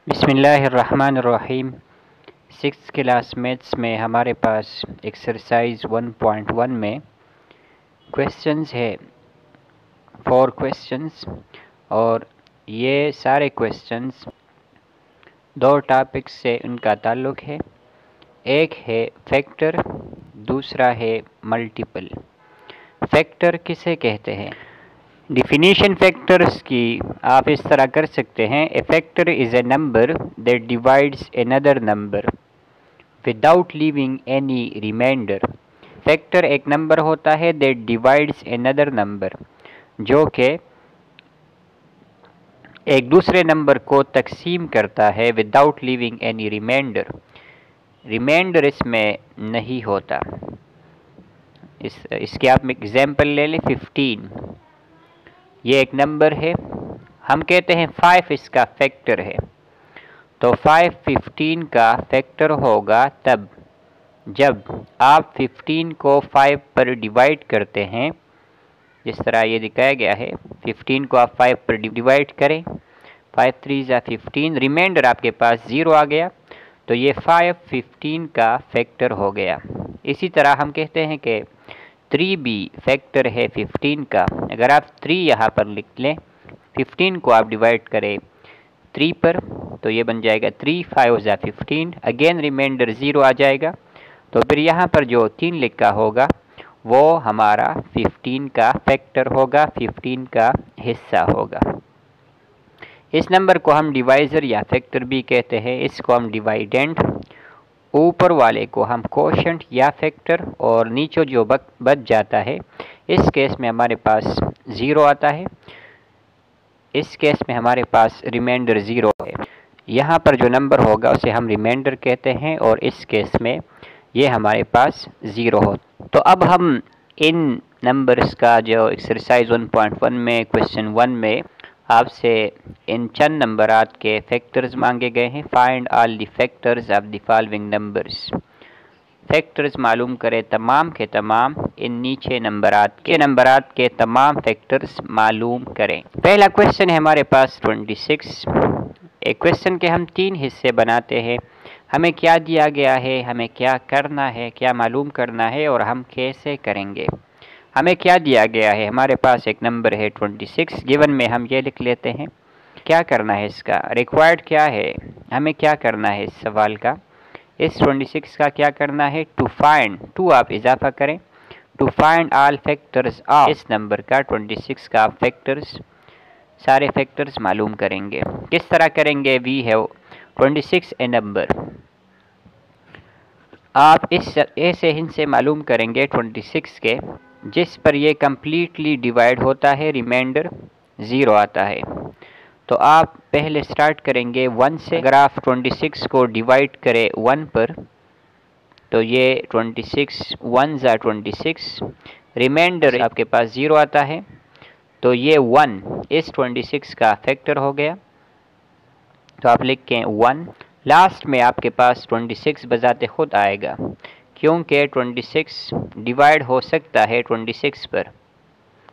बिस्मिल्लाहिर्रहमानिर्रहीम। Six class maths में हमारे पास एक्सरसाइज 1.1 में क्वेश्चंस है, 4 क्वेश्चंस, और ये सारे क्वेश्चंस 2 टॉपिक्स से उनका ताल्लुक़ है। एक है फैक्टर, दूसरा है मल्टीपल। फैक्टर किसे कहते हैं? डिफिनीशन फैक्टर्स की आप इस तरह कर सकते हैं। A factor is a number that divides another number without leaving any remainder. Factor एक नंबर होता है दैट डिवाइड्स अनदर नंबर, जो कि एक दूसरे नंबर को तकसीम करता है without leaving any reminder. Reminder इसमें नहीं होता। इसके आप एग्जाम्पल ले लें। 15 ये एक नंबर है, हम कहते हैं 5 इसका फैक्टर है, तो 5 15 का फैक्टर होगा तब जब आप 15 को 5 पर डिवाइड करते हैं, जिस तरह ये दिखाया गया है। 15 को आप 5 पर डिवाइड करें, 5 3 ज़ा 15, रिमाइंडर आपके पास 0 आ गया, तो ये 5 15 का फैक्टर हो गया। इसी तरह हम कहते हैं कि 3 भी फैक्टर है 15 का। अगर आप 3 यहाँ पर लिख लें, 15 को आप डिवाइड करें 3 पर, तो ये बन जाएगा 3 5 ज़ा 15, अगेन रिमाइंडर 0 आ जाएगा, तो फिर यहाँ पर जो 3 लिखा होगा वो हमारा 15 का फैक्टर होगा, 15 का हिस्सा होगा। इस नंबर को हम डिवाइज़र या फैक्टर भी कहते हैं। इसको हम डिवाइडेंड, ऊपर वाले को हम कोशेंट या फैक्टर, और नीचे जो बच जाता है, इस केस में हमारे पास 0 आता है, इस केस में हमारे पास रिमाइंडर 0 है। यहाँ पर जो नंबर होगा उसे हम रिमाइंडर कहते हैं, और इस केस में ये हमारे पास 0 हो। तो अब हम इन नंबर्स का जो एक्सरसाइज 1.1 में क्वेश्चन 1 में आपसे इन चंद नंबरात के फैक्टर्स मांगे गए हैं। Find all the factors of the following numbers. Factors मालूम करें तमाम के तमाम इन नीचे नंबरात के तमाम फैक्टर्स मालूम करें। पहला क्वेश्चन है हमारे पास 26। एक क्वेश्चन के हम 3 हिस्से बनाते हैं। हमें क्या दिया गया है, हमें क्या करना है, क्या मालूम करना है, और हम कैसे करेंगे। हमें क्या दिया गया है? हमारे पास एक नंबर है 26 गिवन में, हम ये लिख लेते हैं। क्या करना है इसका? रिक्वायर्ड क्या है, हमें क्या करना है इस सवाल का? इस 26 का क्या करना है? टू फाइंड, टू आप इजाफा करें, to find all factors of, इस नंबर का 26 का फैक्टर्स, सारे फैक्टर्स मालूम करेंगे। किस तरह करेंगे? We have 26 a number. आप इस ऐसे हिस्से मालूम करेंगे 26 के जिस पर ये कम्प्लीटली डिवाइड होता है, रिमाइंडर 0 आता है। तो आप पहले स्टार्ट करेंगे 1 से। अगर आप 26 को डिवाइड करें 1 पर, तो ये 26 1 ज़ा 26, रिमाइंडर आपके पास 0 आता है, तो ये 1 इस 26 का फैक्टर हो गया, तो आप लिखें 1। लास्ट में आपके पास 26 बजाते खुद आएगा, क्योंकि 26 डिवाइड हो सकता है 26 पर।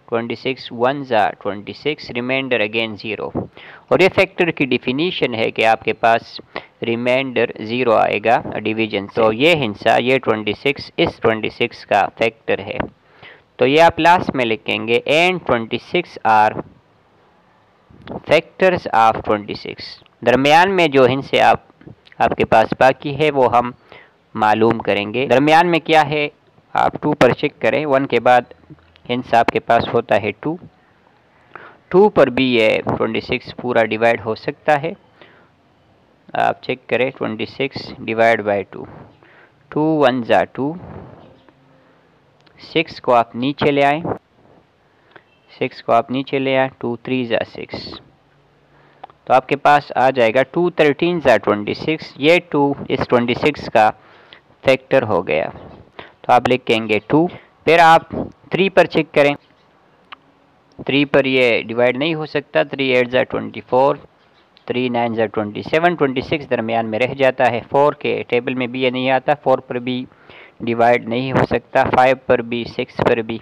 26 1 ज़ा 26, रिमाइंडर अगेन 0, और ये फैक्टर की डिफिनीशन है कि आपके पास रिमाइंडर 0 आएगा डिवीजन। तो ये हिस्सा, ये 26 इस 26 का फैक्टर है, तो ये आप लास्ट में लिखेंगे। And 26 are factors of 26। दरमियान में जो हिस्से आपके पास बाकी है वो हम मालूम करेंगे। दरमियान में क्या है, आप 2 पर चेक करें। 1 के बाद हिंस आपके पास होता है 2, 2 पर भी ये 26 पूरा डिवाइड हो सकता है। आप चेक करें 26 डिवाइड बाई 2, 2 1 ज़ा 2, 6 को आप नीचे ले आएँ, 6 को आप नीचे ले आएँ, 2 3 ज़ा 6, तो आपके पास आ जाएगा 2 13 ज़ा 26। ये 2 इस 26 का फैक्टर हो गया, तो आप लिखेंगे 2। फिर आप 3 पर चेक करें, 3 पर ये डिवाइड नहीं हो सकता, 3 8 ज़ा 24, 3 9 ज़ा 27, 26 दरमियान में रह जाता है। 4 के टेबल में भी ये नहीं आता, 4 पर भी डिवाइड नहीं हो सकता, 5 पर भी, 6 पर भी,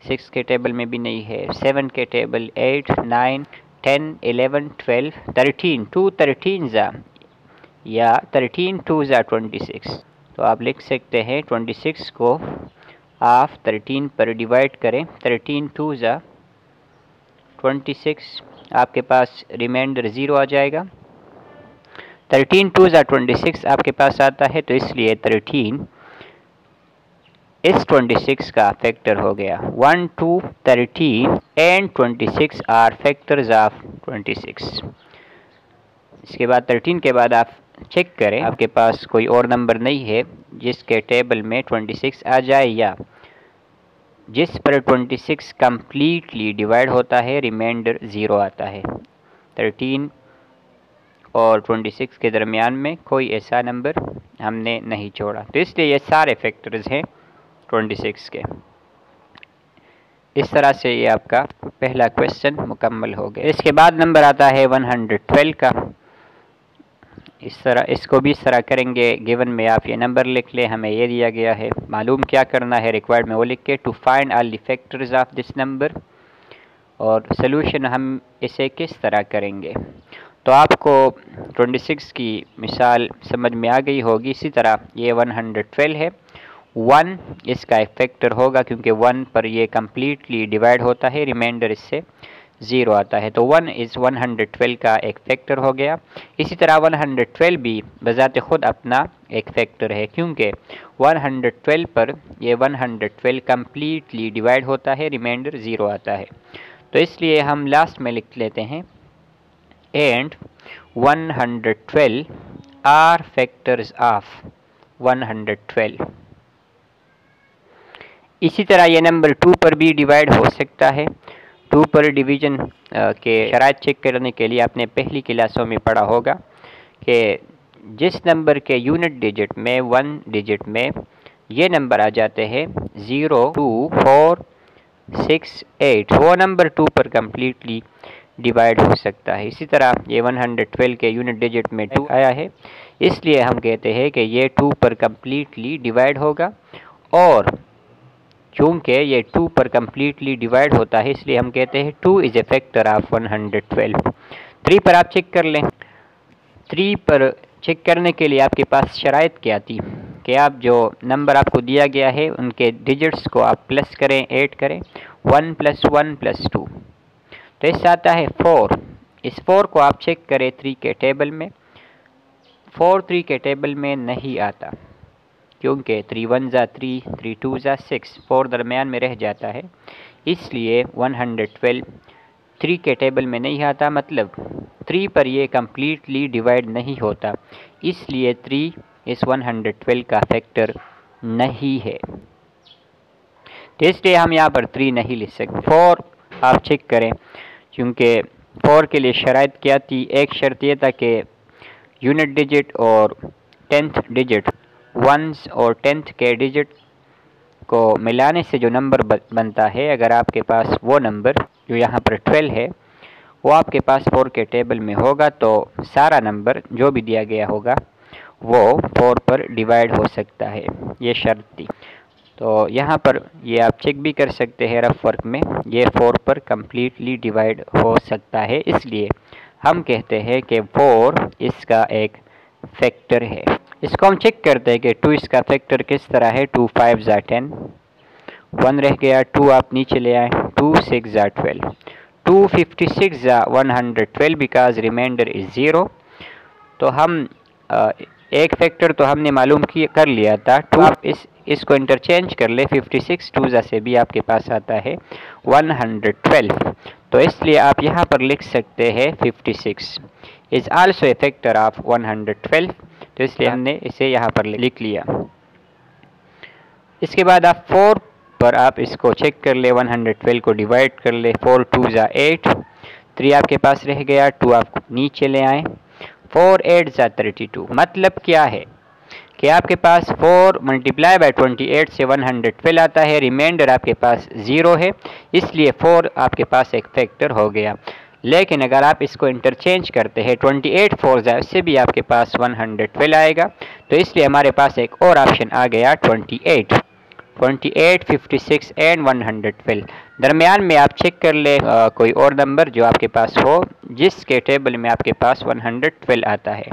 6 के टेबल में भी नहीं है, 7 के टेबल, 8 9 10, 11, 12, 13, 2 13 ज़ा या 13 2 ज़ा 26। तो आप लिख सकते हैं 26 को आप 13 पर डिवाइड करें, 13 2 ज़ा 26, आपके पास रिमाइंडर 0 आ जाएगा। 13 2 ज़ा 26 आपके पास आता है, तो इसलिए 13 इस 26 का फैक्टर हो गया। 1, 2, 13 एंड 26 आर फैक्टर्स ऑफ 26। इसके बाद 13 के बाद आप चेक करें आपके पास कोई और नंबर नहीं है जिसके टेबल में 26 आ जाए या जिस पर 26 कम्प्लीटली डिवाइड होता है, रिमाइंडर 0 आता है। 13 और 26 के दरमियान में कोई ऐसा नंबर हमने नहीं छोड़ा, तो इसलिए ये सारे फैक्टर्स हैं 26 के। इस तरह से ये आपका पहला क्वेश्चन मुकम्मल हो गया। इसके बाद नंबर आता है 112 का। इस तरह इसको भी इस तरह करेंगे, गिवन में आप ये नंबर लिख लें, हमें ये दिया गया है, मालूम क्या करना है, रिक्वायर्ड में वो लिख के to find all the factors of this number, और सोल्यूशन हम इसे किस तरह करेंगे। तो आपको 26 की मिसाल समझ में आ गई होगी। इसी तरह ये 112 है, 1 इसका एक फैक्टर होगा क्योंकि 1 पर ये कम्प्लीटली डिवाइड होता है, रिमाइंडर इससे 0 आता है, तो 1 इस 112 का एक फैक्टर हो गया। इसी तरह 112 भी बजाते खुद अपना एक फैक्टर है क्योंकि 112 पर ये 112 कम्प्लीटली डिवाइड होता है, रिमाइंडर 0 आता है, तो इसलिए हम लास्ट में लिख लेते हैं एंड 112 आर फैक्टर्स ऑफ 112। इसी तरह ये नंबर 2 पर भी डिवाइड हो सकता है। 2 पर डिवीज़न के शराइत चेक करने के लिए आपने पहली क्लासों में पढ़ा होगा कि जिस नंबर के यूनिट डिजिट में 1 डिजिट में ये नंबर आ जाते हैं 0, 2, 4, 6, 8, वो नंबर 2 पर कम्प्लीटली डिवाइड हो सकता है। इसी तरह ये 112 के यूनिट डिजिट में 2 आया है, इसलिए हम कहते हैं कि ये 2 पर कम्प्लीटली डिवाइड होगा, और चूँकि ये 2 पर कम्प्लीटली डिवाइड होता है इसलिए हम कहते हैं 2 इज़ ए फैक्टर ऑफ 112। 3 पर आप चेक कर लें। 3 पर चेक करने के लिए आपके पास शराइत क्या थी कि आप जो नंबर आपको दिया गया है उनके डिजिट्स को आप प्लस करें, ऐड करें, 1 + 1 + 2, तो इससे आता है 4। इस 4 को आप चेक करें 3 के टेबल में, 4 3 के टेबल में नहीं आता क्योंकि 3 1 ज़ा 3, 3 2 ज़ा 6, 4 दरमियान में रह जाता है, इसलिए 112 3 के टेबल में नहीं आता, मतलब 3 पर ये कम्प्लीटली डिवाइड नहीं होता, इसलिए 3 इस 112 का फैक्टर नहीं है, तो इसलिए हम यहाँ पर 3 नहीं लिख सकते। 4 आप चेक करें, क्योंकि 4 के लिए शराइत क्या थी, एक शर्त यह था कि यूनिट डिजिट और 10th डिजिट, 1s और 10th के डिजिट को मिलाने से जो नंबर बनता है, अगर आपके पास वो नंबर जो यहाँ पर 12 है वो आपके पास 4 के टेबल में होगा, तो सारा नंबर जो भी दिया गया होगा वो 4 पर डिवाइड हो सकता है, ये शर्त थी। तो यहाँ पर ये आप चेक भी कर सकते हैं रफ वर्क में, ये 4 पर कम्प्लीटली डिवाइड हो सकता है, इसलिए हम कहते हैं कि 4 इसका एक फैक्टर है। इसको हम चेक करते हैं कि 2 इसका फैक्टर किस तरह है। 2 5 ज़ा 10, 1 रह गया, 2 आप नीचे ले आए, 2 6 ज़ा 12, 2 56 ज़ा 112 बिकॉज रिमाइंडर इज़ 0। तो हम एक फैक्टर तो हमने मालूम कर लिया था, 2 आप इसको इंटरचेंज कर ले, 56 2 ज़ा से भी आपके पास आता है 112, तो इसलिए आप यहाँ पर लिख सकते हैं 56 is also a factor of 112, तो इसलिए हमने इसे यहाँ पर लिख लिया। इसके बाद आप 4 पर आप इसको चेक कर ले, 112 को डिवाइड कर ले, 4 2 ज़ा 8, 3 आपके पास रह गया, 2 आप नीचे ले आए, 4 8 ज़ा 32। मतलब क्या है कि आपके पास 4 × 28 से 112 आता है, रिमाइंडर आपके पास 0 है, इसलिए 4 आपके पास एक फैक्टर हो गया। लेकिन अगर आप इसको इंटरचेंज करते हैं 28 4 ज़ा, उससे भी आपके पास 112 आएगा, तो इसलिए हमारे पास एक और ऑप्शन आ गया 28। 28, 56 एंड 112। दरमियान में आप चेक कर ले कोई और नंबर जो आपके पास हो जिसके टेबल में आपके पास 112 आता है।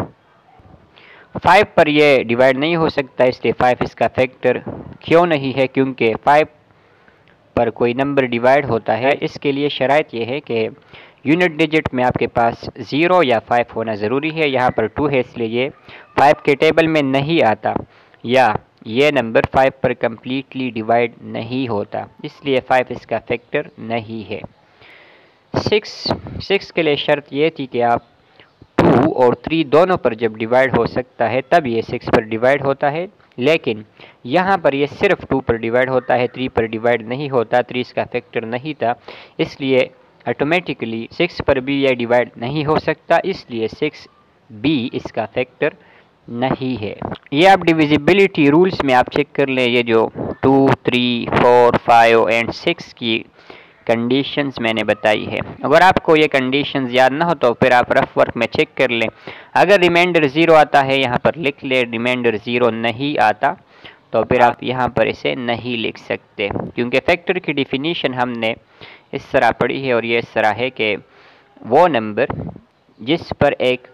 5 पर ये डिवाइड नहीं हो सकता, इसलिए 5 इसका फैक्टर क्यों नहीं है, क्योंकि 5 पर कोई नंबर डिवाइड होता है। इसके लिए शराइत ये है कि यूनिट डिजिट में आपके पास 0 या 5 होना ज़रूरी है। यहाँ पर 2 है इसलिए ये 5 के टेबल में नहीं आता, या ये नंबर 5 पर कम्प्लीटली डिवाइड नहीं होता, इसलिए 5 इसका फैक्टर नहीं है। 6 के लिए शर्त ये थी कि आप 2 और 3 दोनों पर जब डिवाइड हो सकता है तब ये 6 पर डिवाइड होता है, लेकिन यहाँ पर ये सिर्फ 2 पर डिवाइड होता है, 3 पर डिवाइड नहीं होता। 3 इसका फैक्टर नहीं था, इसलिए ऑटोमेटिकली 6 पर भी यह डिवाइड नहीं हो सकता, इसलिए 6 भी इसका फैक्टर नहीं है। ये आप डिविजिबिलिटी रूल्स में आप चेक कर लें, ये जो 2, 3, 4, 5 एंड 6 की कंडीशंस मैंने बताई है। अगर आपको ये कंडीशंस याद ना हो तो फिर आप रफ वर्क में चेक कर लें। अगर रिमाइंडर 0 आता है यहाँ पर लिख ले, रिमाइंडर 0 नहीं आता तो फिर आप यहाँ पर इसे नहीं लिख सकते, क्योंकि फैक्टर की डिफिनीशन हमने इस तरह पढ़ी है और ये इस तरह है कि वो नंबर जिस पर एक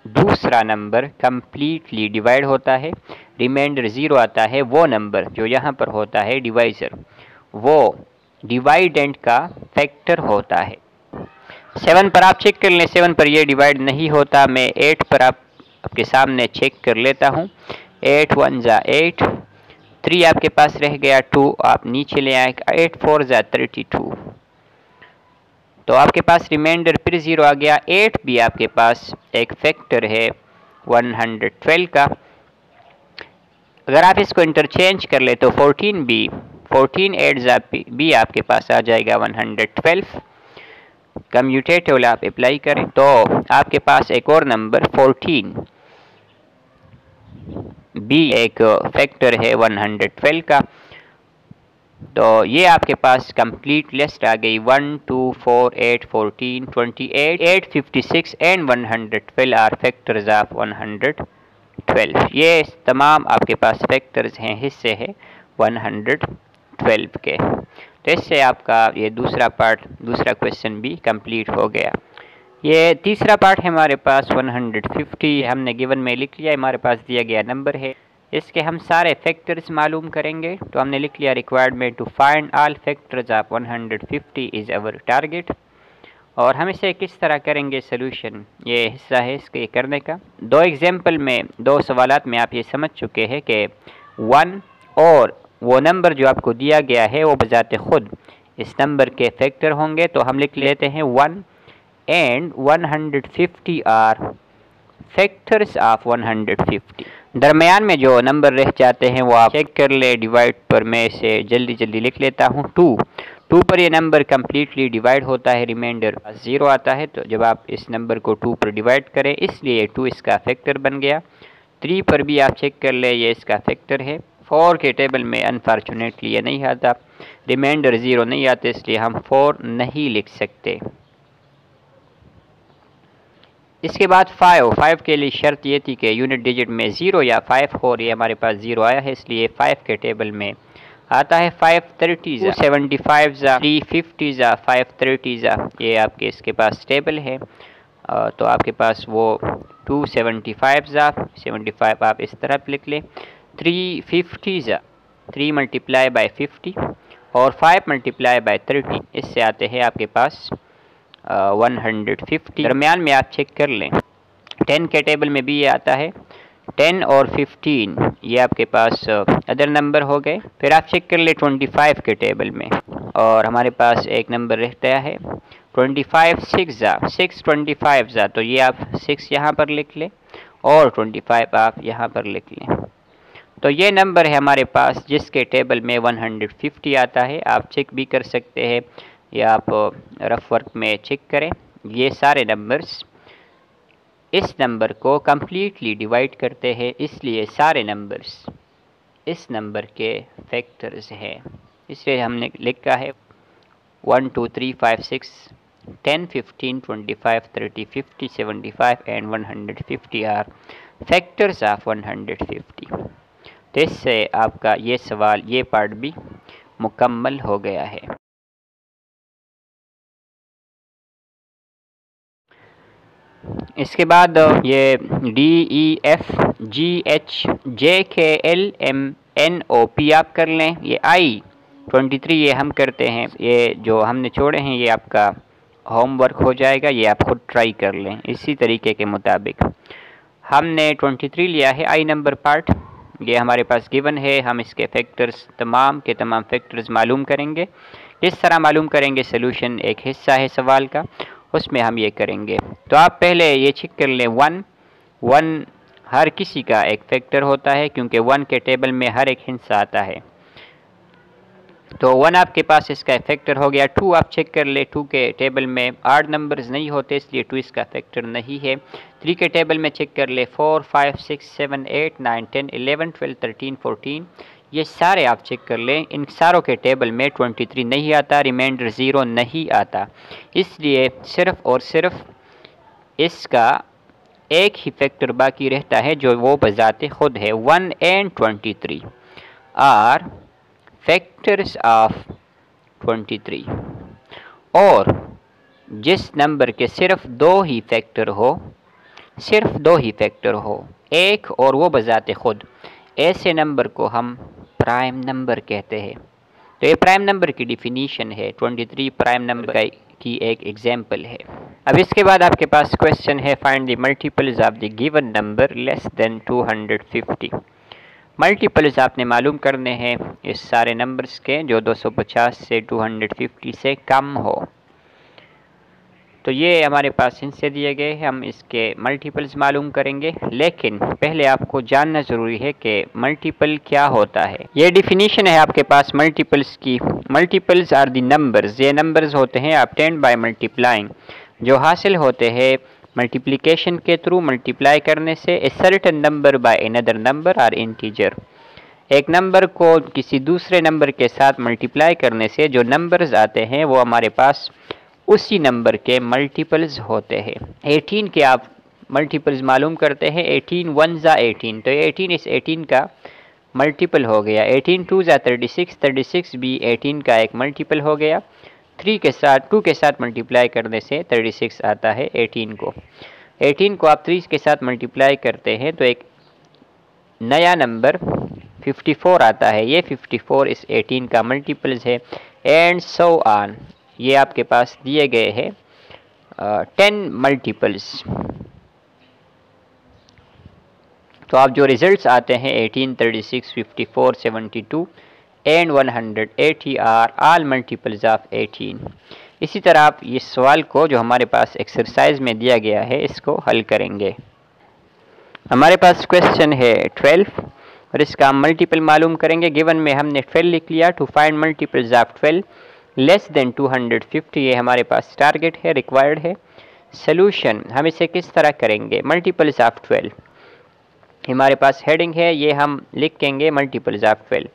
दूसरा नंबर कम्प्लीटली डिवाइड होता है, रिमाइंडर 0 आता है, वो नंबर जो यहाँ पर होता है डिवाइज़र, वो डिवाइडेंट का फैक्टर होता है। 7 पर आप चेक कर लें, 7 पर ये डिवाइड नहीं होता। मैं 8 पर आपके सामने चेक कर लेता हूँ। 8 1 ज़ा 8, 3 आपके पास रह गया, 2 आप नीचे ले आए, 8 4 ज़ा 32, तो आपके पास रिमाइंडर फिर 0 आ गया। 8 भी आपके पास एक फैक्टर है 112 का। अगर आप इसको इंटरचेंज कर ले तो 14 भी, 14 8 भी आपके पास आ जाएगा 112। कम्यूटेटिव आप अप्लाई करें तो आपके पास एक और नंबर 14 भी एक फैक्टर है 112 का। तो ये आपके पास कंप्लीट लिस्ट आ गई। 1 2 4 8 14 28 8 56 एंड 112 आर फैक्टर्स ऑफ 112। ये तमाम आपके पास फैक्टर्स हैं, हिस्से हैं 112 के। तो इससे आपका ये दूसरा क्वेश्चन भी कंप्लीट हो गया। ये तीसरा पार्ट है हमारे पास 150, हमने गिवन में लिख लिया, हमारे पास दिया गया नंबर है, इसके हम सारे फैक्टर्स मालूम करेंगे। तो हमने लिख लिया requirement to find all factors of 150 is our target. और हम इसे किस तरह करेंगे सोल्यूशन, ये हिस्सा है इसके करने का। 2 एग्जाम्पल में 2 सवालात में आप ये समझ चुके हैं कि 1 और वो नंबर जो आपको दिया गया है वो बजाते खुद इस नंबर के फैक्टर होंगे। तो हम लिख लेते हैं 1 एंड 150 आर फैक्टर्स ऑफ 150। दरमियान में जो नंबर रह जाते हैं वो आप चेक कर ले। डिवाइड पर मैं इसे जल्दी लिख लेता हूँ। 2 पर ये नंबर कम्प्लीटली डिवाइड होता है, रिमाइंडर 0 आता है। तो जब आप इस नंबर को 2 पर डिवाइड करें इसलिए 2 इसका फैक्टर बन गया। 3 पर भी आप चेक कर ले, ये इसका फैक्टर है। 4 के टेबल में अनफॉर्चुनेटली ये नहीं आता, रिमाइंडर 0 नहीं आते, इसलिए हम 4 नहीं लिख सकते। इसके बाद 5 के लिए शर्त ये थी कि यूनिट डिजिट में 0 या 5 हो, और ये हमारे पास 0 आया है इसलिए 5 के टेबल में आता है 530 275 350 530, ये आपके इसके पास टेबल है। तो आपके पास वो 275 75 आप इस तरह लिख लें। 350 3 मल्टीप्लाई बाई 50 और 5 मल्टीप्लाई बाई 30, इससे आते हैं आपके पास 150। दरमियान में आप चेक कर लें। 10 के टेबल में भी ये आता है। 10 और 15 ये आपके पास अदर नंबर हो गए। फिर आप चेक कर ले 25 के टेबल में, और हमारे पास एक नंबर रहता है 25 6 25, तो ये आप 6 यहाँ पर लिख लें और 25 आप यहाँ पर लिख लें। तो ये नंबर है हमारे पास जिसके टेबल में 150 आता है। आप चेक भी कर सकते हैं या आप रफ वर्क में चेक करें। ये सारे नंबर्स इस नंबर को कम्प्लीटली डिवाइड करते हैं, इसलिए सारे नंबर्स इस नंबर के फैक्टर्स हैं। इसलिए हमने लिखा है 1 2 3 5 6 10 15 25 30 50 75 एंड 150 आर फैक्टर्स ऑफ 150। तो इससे आपका ये सवाल, ये पार्ट भी मुकम्मल हो गया है। इसके बाद ये DEFGHJKLMNOP आप कर लें। ये I23 ये हम करते हैं, ये जो हमने छोड़े हैं ये आपका होमवर्क हो जाएगा, ये आप खुद ट्राई कर लें। इसी तरीके के मुताबिक हमने 23 लिया है I नंबर पार्ट, ये हमारे पास गिवन है। हम इसके फैक्टर्स तमाम के तमाम फैक्टर्स मालूम करेंगे। किस तरह मालूम करेंगे? सोल्यूशन एक हिस्सा है सवाल का, उसमें हम ये करेंगे। तो आप पहले ये चेक कर लें, 1 हर किसी का एक फैक्टर होता है, क्योंकि 1 के टेबल में हर एक हिस्सा आता है। तो 1 आपके पास इसका फैक्टर हो गया। 2 आप चेक कर ले, 2 के टेबल में 8 नंबर्स नहीं होते, इसलिए 2 इसका फैक्टर नहीं है। 3 के टेबल में चेक कर ले, 4 5 6 7 8 9 10 11 12 13 14, ये सारे आप चेक कर लें। इन सारों के टेबल में 23 नहीं आता, रिमाइंडर 0 नहीं आता, इसलिए सिर्फ़ और सिर्फ इसका एक ही फैक्टर बाकी रहता है, जो वो बजाते खुद है। 1 and 23 आर फैक्टर्स ऑफ 23, और जिस नंबर के सिर्फ 2 ही फैक्टर हो, सिर्फ 2 ही फैक्टर हो, एक और वो बजाते खुद, ऐसे नंबर को हम प्राइम नंबर कहते हैं। तो ये प्राइम नंबर की डिफिनीशन है, 23 प्राइम नंबर की एक एग्जाम्पल है। अब इसके बाद आपके पास क्वेश्चन है, find the multiples of the given number less than 250। Multiples आपने मालूम करने हैं इस सारे नंबर्स के जो 250 से 250 से कम हो। तो ये हमारे पास इनसे दिए गए हैं, हम इसके मल्टीपल्स मालूम करेंगे। लेकिन पहले आपको जानना ज़रूरी है कि मल्टीपल क्या होता है। ये डिफिनीशन है आपके पास मल्टीपल्स की। मल्टीपल्स आर द नंबर्स, ये नंबर्स होते हैं ऑब्टेन्ड बाय मल्टीप्लाइंग, जो हासिल होते हैं मल्टीप्लिकेशन के थ्रू, मल्टीप्लाई करने से। A certain number by another number are integer, एक नंबर को किसी दूसरे नंबर के साथ मल्टीप्लाई करने से जो नंबर्स आते हैं वो हमारे पास उसी नंबर के मल्टीपल्स होते हैं। 18 के आप मल्टीपल्स मालूम करते हैं, 18 1 ज़ा 18, तो 18 इस 18 का मल्टीपल हो गया। 18 2 ज़ा 36, 36 भी 18 का एक मल्टीपल हो गया। 2 के साथ मल्टीप्लाई करने से 36 आता है 18 को। 18 को आप 3 के साथ मल्टीप्लाई करते हैं तो एक नया नंबर 54 आता है। ये 54 इस 18 का मल्टीपल्स है, एंड सो ऑन। ये आपके पास दिए गए हैं 10 मल्टीपल्स। तो आप जो रिजल्ट्स आते हैं 18, 36, 54, 72 and 180 are all multiples of 18। इसी तरह आप इस सवाल को जो हमारे पास एक्सरसाइज में दिया गया है इसको हल करेंगे। हमारे पास क्वेश्चन है 12 और इसका हम मल्टीपल मालूम करेंगे। गिवन में हमने 12 लिख लिया। To find multiples of 12 less than 250, ये हमारे पास टारगेट है, रिक्वायर्ड है। सोल्यूशन हम इसे किस तरह करेंगे? मल्टीपल्स ऑफ 12 हमारे पास हेडिंग है, ये हम लिखेंगे मल्टीपल्स ऑफ 12।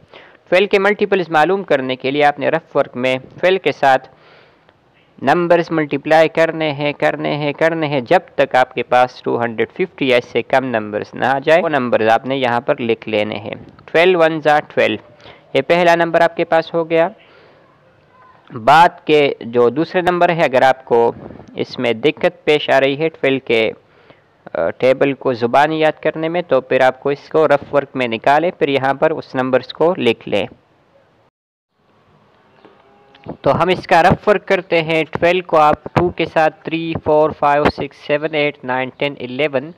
12 के मल्टीपल्स मालूम करने के लिए आपने रफ वर्क में 12 के साथ नंबर्स मल्टीप्लाई करने हैं जब तक आपके पास 250 या इससे कम नंबर्स ना आ जाए, वो नंबर्स आपने यहाँ पर लिख लेने हैं। 12 1 ज़ा 12, ये पहला नंबर आपके पास हो गया। बाद के जो दूसरे नंबर है, अगर आपको इसमें दिक्कत पेश आ रही है 12 के टेबल को ज़ुबानी याद करने में, तो फिर आपको इसको रफ वर्क में निकालें, फिर यहाँ पर उस नंबर्स को लिख लें। तो हम इसका रफ वर्क करते हैं। 12 को आप 2 के साथ 3 4 5 6 7 8 9 10 11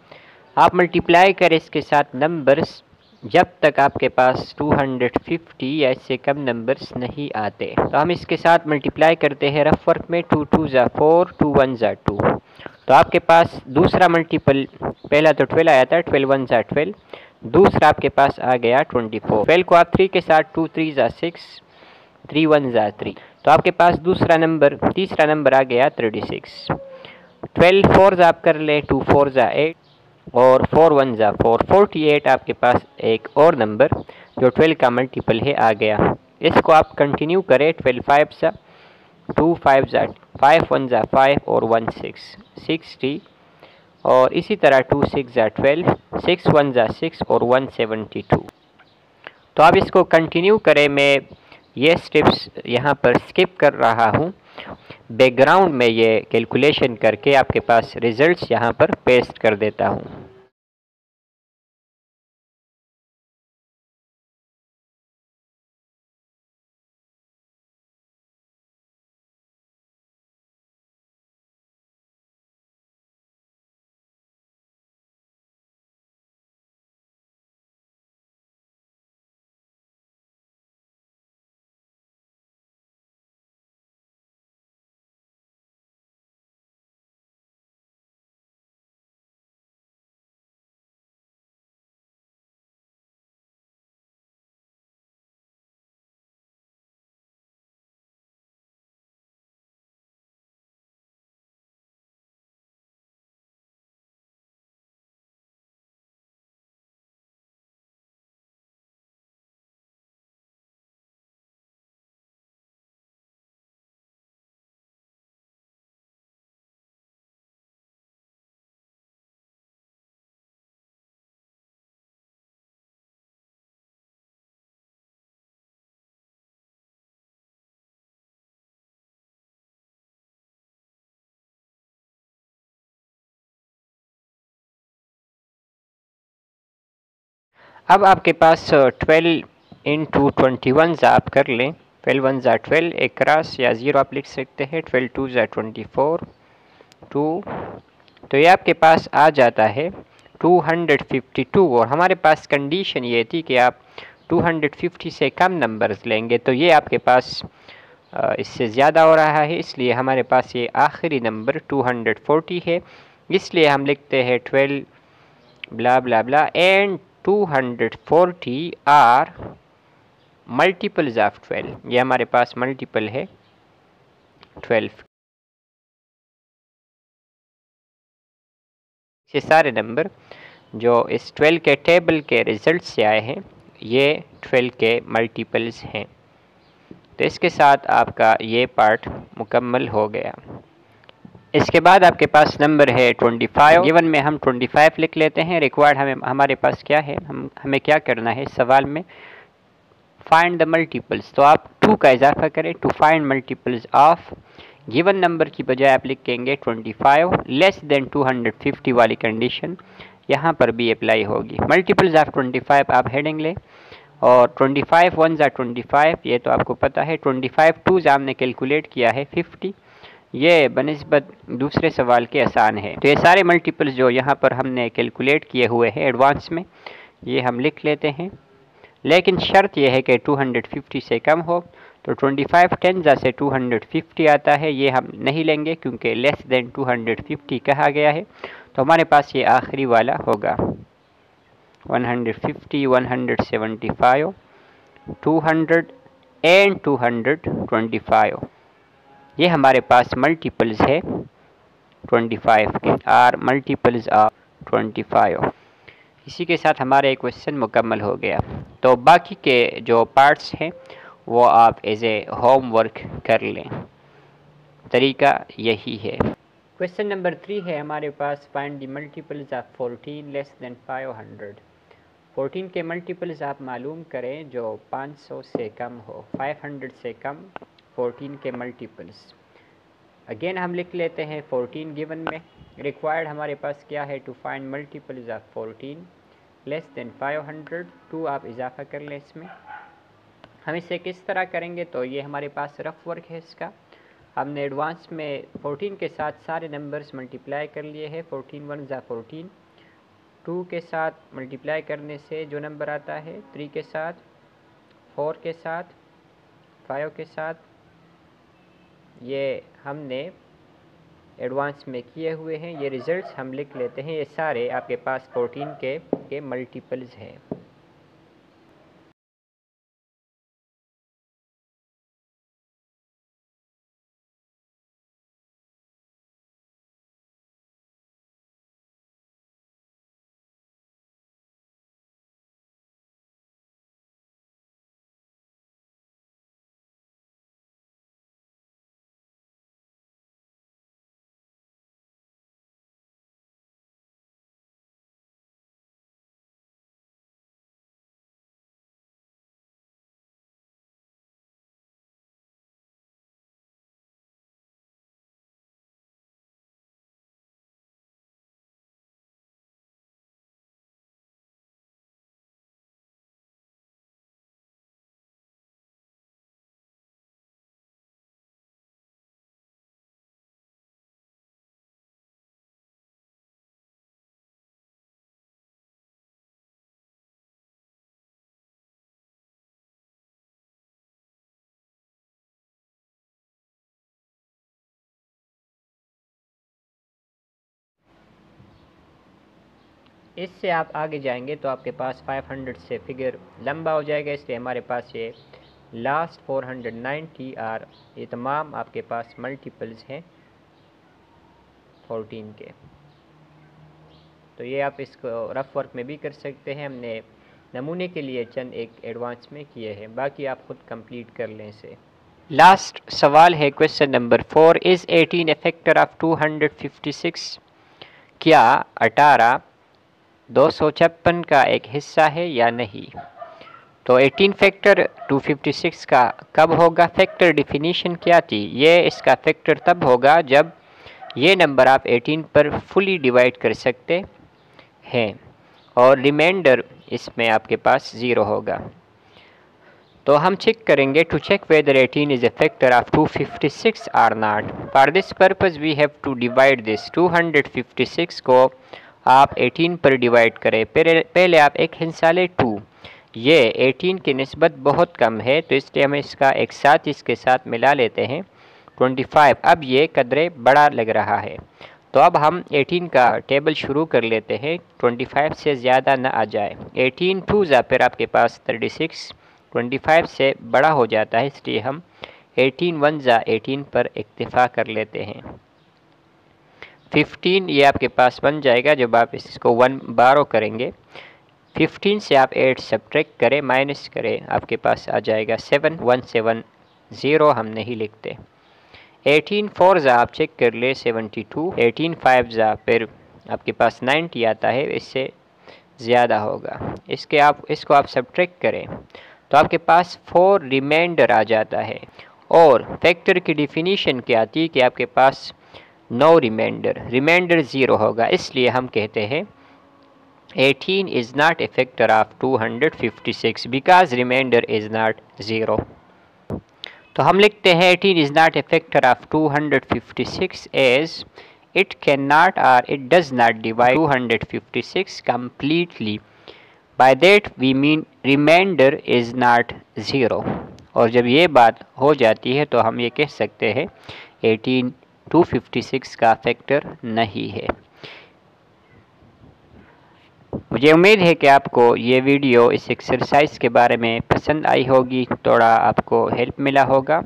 आप मल्टीप्लाई करें इसके साथ नंबर्स जब तक आपके पास 250 या इससे कम नंबर्स नहीं आते। तो हम इसके साथ मल्टीप्लाई करते हैं रफ वर्क में। 2 2 ज़ा 4, 2 1 ज़ा 2। तो आपके पास दूसरा मल्टीपल, पहला तो 12 आया था, 12 1 ज़ा 12, दूसरा आपके पास आ गया 24। 12 को आप 3 के साथ 2 3 ज़ा 6, 3 1 ज़ा 3, तो आपके पास तीसरा नंबर आ गया 36। 12 4 आप कर ले, 2 4 ज़ा 8 और 4 1 ज़ा 4, 48 आपके पास एक और नंबर जो 12 का मल्टीपल है आ गया। इसको आप कंटिन्यू करें। 12 5 ज़ा 2, 5 ज़ा 5 1 ज़ा 5 और 1 6 60, और इसी तरह 2 6 ज़ा 12, 6 1 ज़ा 6 और 172। तो आप इसको कंटिन्यू करें। मैं ये स्टेप्स यहाँ पर स्किप कर रहा हूँ, बैकग्राउंड में ये कैलकुलेशन करके आपके पास रिजल्ट्स यहाँ पर पेस्ट कर देता हूँ। अब आपके पास 12 × 21 आप कर लें। 12 × 1 12 एक क्रॉस या ज़ीरो आप लिख सकते हैं। 12 × 2 24 2, तो ये आपके पास आ जाता है 252। और हमारे पास कंडीशन ये थी कि आप 250 से कम नंबर्स लेंगे, तो ये आपके पास इससे ज़्यादा हो रहा है, इसलिए हमारे पास ये आखिरी नंबर 240 है। इसलिए हम लिखते हैं 12 blah blah blah and 240 are multiples of 12। ये हमारे पास मल्टीपल है 12। ये सारे नंबर जो इस 12 के टेबल के रिजल्ट से आए हैं, ये 12 के मल्टीपल्स हैं। तो इसके साथ आपका ये पार्ट मुकम्मल हो गया। इसके बाद आपके पास नंबर है 25। गिवन में हम 25 लिख लेते हैं। रिक्वायर्ड हमारे पास क्या है, हमें क्या करना है सवाल में, फाइंड द मल्टीपल्स। तो आप 2 का इजाफा करें to find multiples of given number की बजाय आप लिखेंगे 25 लेस देन 250 वाली कंडीशन यहाँ पर भी अप्लाई होगी। मल्टीपल्स ऑफ 25 आप हेडिंग लें और 25 1 ज़ा 25, ये तो आपको पता है। 25 2 हमने कैलकुलेट किया है 50, ये बनिस्बत दूसरे सवाल के आसान है। तो ये सारे मल्टीपल्स जो यहाँ पर हमने कैलकुलेट किए हुए हैं एडवांस में, ये हम लिख लेते हैं। लेकिन शर्त यह है कि 250 से कम हो। तो 25 10 से 250 आता है, ये हम नहीं लेंगे क्योंकि लेस देन 250 कहा गया है। तो हमारे पास ये आखिरी वाला होगा 150 175 200 एंड 225। ये हमारे पास मल्टीपल्स है 25 के, आर मल्टीपल्स ऑफ 25। इसी के साथ हमारा एक क्वेश्चन मुकम्मल हो गया। तो बाकी के जो पार्ट्स हैं वो आप एज ए होम वर्क कर लें, तरीका यही है। क्वेश्चन नंबर 3 है हमारे पास, find the multiples of 14 less than 500। 14 के मल्टीपल्स आप मालूम करें जो 500 से कम हो, 500 से कम 14 के मल्टीपल्स। अगेन हम लिख लेते हैं 14 गिवन में। रिक्वायर्ड हमारे पास क्या है, to find multiples of 14 less than 500। 2 आप इजाफा कर लें इसमें। हम इसे किस तरह करेंगे, तो ये हमारे पास रफ वर्क है इसका। हमने एडवांस में 14 के साथ सारे नंबर्स मल्टीप्लाई कर लिए हैं। 14 1 ज़ा 14, 2 के साथ मल्टीप्लाई करने से जो नंबर आता है, 3 के साथ, 4 के साथ, 5 के साथ, ये हमने एडवांस में किए हुए हैं। ये रिजल्ट्स हम लिख लेते हैं। ये सारे आपके पास 14 के मल्टीपल्स हैं। इससे आप आगे जाएंगे तो आपके पास 500 से फिगर लंबा हो जाएगा, इसलिए हमारे पास ये लास्ट 490 और ये तमाम आपके पास मल्टीपल्स हैं 14 के। तो ये आप इसको रफ वर्क में भी कर सकते हैं, हमने नमूने के लिए चंद एक एडवांस में किए हैं, बाकी आप खुद कंप्लीट कर लें इसे। लास्ट सवाल है question number 4, is 18 A factor of 256? क्या 18 256 का एक हिस्सा है या नहीं? तो 18 फैक्टर 256 का कब होगा? फैक्टर डिफिनीशन क्या थी? ये इसका फैक्टर तब होगा जब ये नंबर आप 18 पर फुली डिवाइड कर सकते हैं और रिमाइंडर इसमें आपके पास 0 होगा। तो हम चेक करेंगे to check whether 18 is a factor of 256 or not. For this purpose we have to divide this 256 को आप 18 पर डिवाइड करें। पहले आप एक हिस्सा ले 2, ये 18 की निस्बत बहुत कम है तो इसलिए हम इसका एक साथ इसके साथ मिला लेते हैं 25। अब ये कदरे बड़ा लग रहा है तो अब हम 18 का टेबल शुरू कर लेते हैं, 25 से ज़्यादा ना आ जाए। 18 2 जा फिर आपके पास 36, 25 से बड़ा हो जाता है इसलिए हम 18 1 जा 18 पर इक्तिफा कर लेते हैं। 15 ये आपके पास बन जाएगा जब आप इसको 1 बारो करेंगे। 15 से आप 8 सब्ट्रैक्ट करें, माइनस करें, आपके पास आ जाएगा 7, 1 7 0 हम नहीं लिखते। 18 4 जा आप चेक कर ले 72, 18 5 जा फिर आपके पास 90 आता है, इससे ज़्यादा होगा। इसको आप सब्ट्रैक्ट करें तो आपके पास 4 रिमाइंडर आ जाता है। और फैक्टर की डिफिनीशन क्या आती कि आपके पास नो रिमाइंडर 0 होगा, इसलिए हम कहते हैं 18 is not a factor of 256 because remainder is not 0। तो हम लिखते हैं 18 is not a factor of 256 as it can not और it does not divide 256 completely। By that we mean remainder is not 0। और जब ये बात हो जाती है तो हम ये कह सकते हैं 18 256 का फैक्टर नहीं है। मुझे उम्मीद है कि आपको ये वीडियो इस एक्सरसाइज के बारे में पसंद आई होगी, थोड़ा आपको हेल्प मिला होगा।